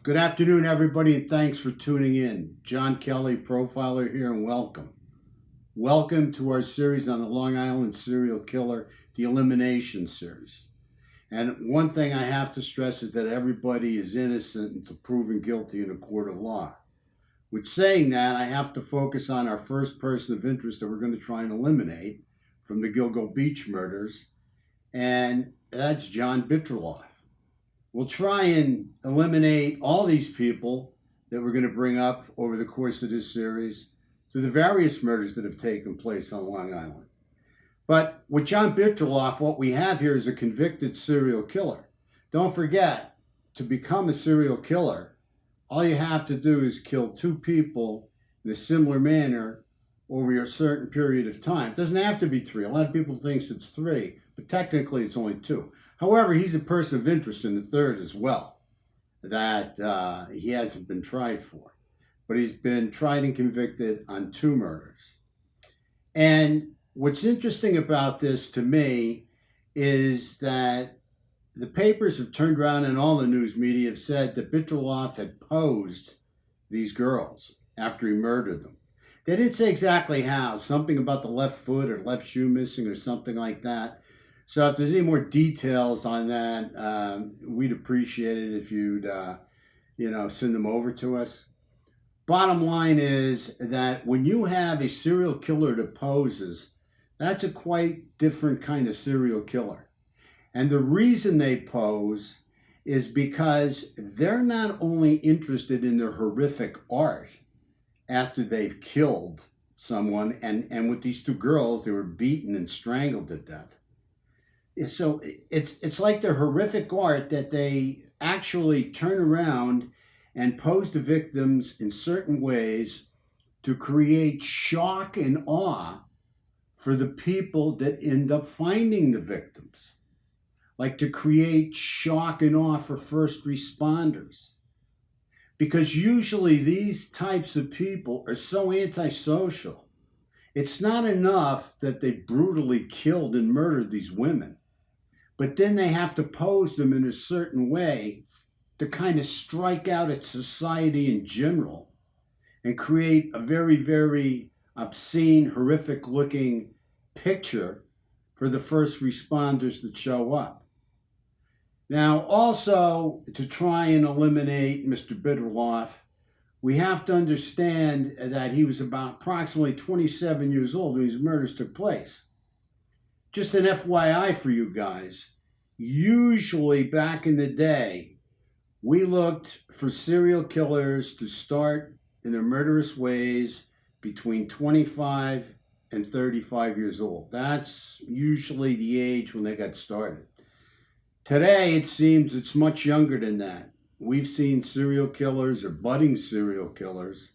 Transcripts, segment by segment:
Good afternoon, everybody, and thanks for tuning in. John Kelly, profiler here, and welcome. Welcome to our series on the Long Island serial killer, the Elimination series. And one thing I have to stress is that everybody is innocent until proven guilty in a court of law. With saying that, I have to focus on our first person of interest that we're going to try and eliminate from the Gilgo Beach murders, and that's John Bitrollff. We'll try and eliminate all these people that we're going to bring up over the course of this series through the various murders that have taken place on Long Island. But with John Bitrollff, what we have here is a convicted serial killer. Don't forget, to become a serial killer, all you have to do is kill two people in a similar manner over a certain period of time. It doesn't have to be three. A lot of people think it's three, but technically it's only two. However, he's a person of interest in the third as well, that he hasn't been tried for. But he's been tried and convicted on two murders. And what's interesting about this to me is that the papers have turned around and all the news media have said that Bittrolff had posed these girls after he murdered them. They didn't say exactly how, something about the left foot or left shoe missing or something like that. So if there's any more details on that, we'd appreciate it if you'd, send them over to us. Bottom line is that when you have a serial killer that poses, that's a quite different kind of serial killer. And the reason they pose is because they're not only interested in their horrific art after they've killed someone, and with these two girls, they were beaten and strangled to death. So it's like their horrific art that they actually turn around and pose the victims in certain ways to create shock and awe for the people that end up finding the victims. Like to create shock and awe for first responders. Because usually these types of people are so antisocial. It's not enough that they brutally killed and murdered these women. But then they have to pose them in a certain way to kind of strike out at society in general and create a very, very obscene, horrific looking picture for the first responders that show up. Now, also, to try and eliminate Mr. Bittrolff, we have to understand that he was about approximately 27 years old when these murders took place. Just an FYI for you guys, usually back in the day, we looked for serial killers to start in their murderous ways between 25 and 35 years old. That's usually the age when they got started. Today, it seems it's much younger than that. We've seen serial killers or budding serial killers,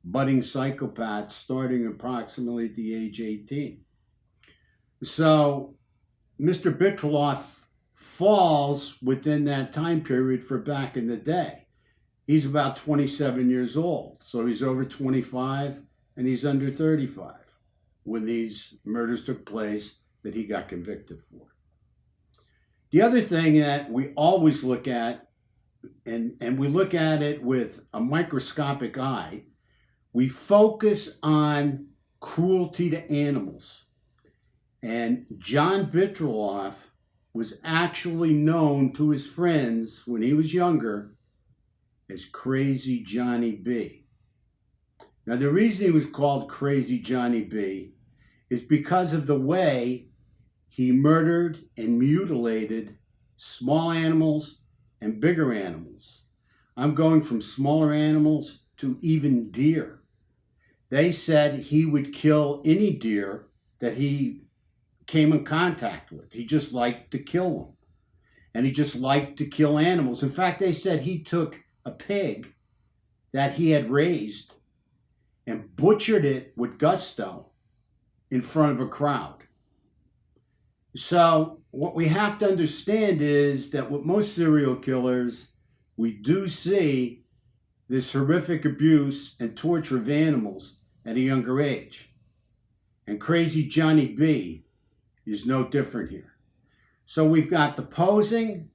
budding psychopaths starting approximately at the age 18. So Mr. Bittrolff falls within that time period for back in the day. He's about 27 years old, so he's over 25 and he's under 35 when these murders took place that he got convicted for. The other thing that we always look at, and we look at it with a microscopic eye, we focus on cruelty to animals. And John Bitrollff was actually known to his friends when he was younger as Crazy Johnny B. Now, the reason he was called Crazy Johnny B is because of the way he murdered and mutilated small animals and bigger animals. I'm going from smaller animals to even deer. They said he would kill any deer that he came in contact with. He just liked to kill them. And he just liked to kill animals. In fact, they said he took a pig that he had raised and butchered it with gusto in front of a crowd. So what we have to understand is that with most serial killers, we do see this horrific abuse and torture of animals at a younger age. And Crazy Johnny B is no different here. So we've got the posing,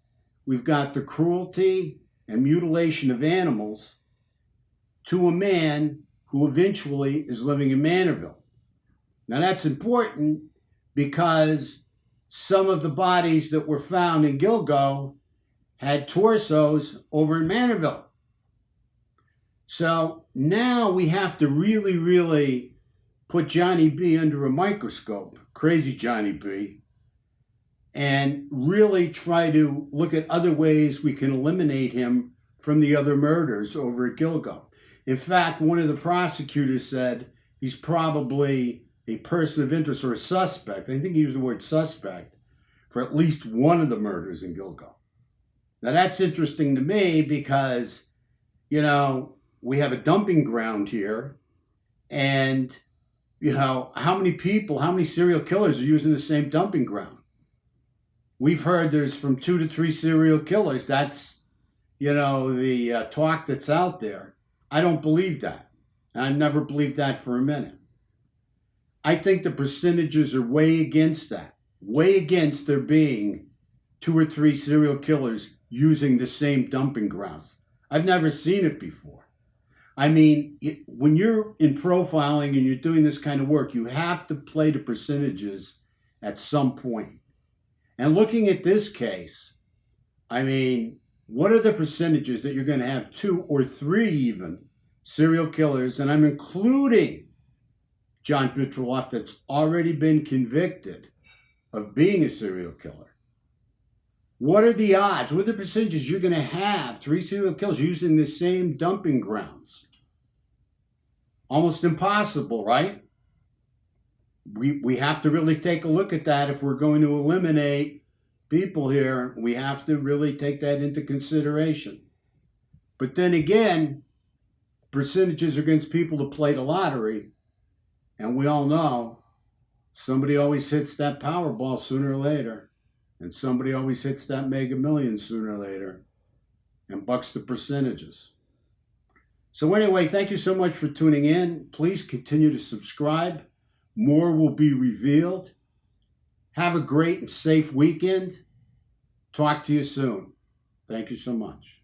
we've got the cruelty, and mutilation of animals to a man who eventually is living in Manorville. Now that's important because some of the bodies that were found in Gilgo had torsos over in Manorville. So now we have to really put Johnny B under a microscope, crazy Johnny B, and really try to look at other ways we can eliminate him from the other murders over at Gilgo. In fact, one of the prosecutors said he's probably a person of interest or a suspect. I think he used the word suspect for at least one of the murders in Gilgo. Now that's interesting to me because, we have a dumping ground here, and, how many serial killers are using the same dumping ground? We've heard there's from 2 to 3 serial killers. That's, the talk that's out there. I don't believe that. I never believed that for a minute. I think the percentages are way against that. Way against there being 2 or 3 serial killers using the same dumping grounds. I've never seen it before. I mean, when you're in profiling and you're doing this kind of work, you have to play the percentages at some point. And looking at this case, I mean, what are the percentages that you're going to have 2 or 3 even serial killers, and I'm including John Bitrollff that's already been convicted of being a serial killer? What are the odds? What are the percentages you're going to have 3 serial killers using the same dumping grounds? Almost impossible, right? We have to really take a look at that if we're going to eliminate people here. We have to really take that into consideration. But then again, percentages against people that play the lottery, and we all know somebody always hits that Powerball sooner or later, and somebody always hits that Mega Millions sooner or later and bucks the percentages. So anyway, thank you so much for tuning in. Please continue to subscribe. More will be revealed. Have a great and safe weekend. Talk to you soon. Thank you so much.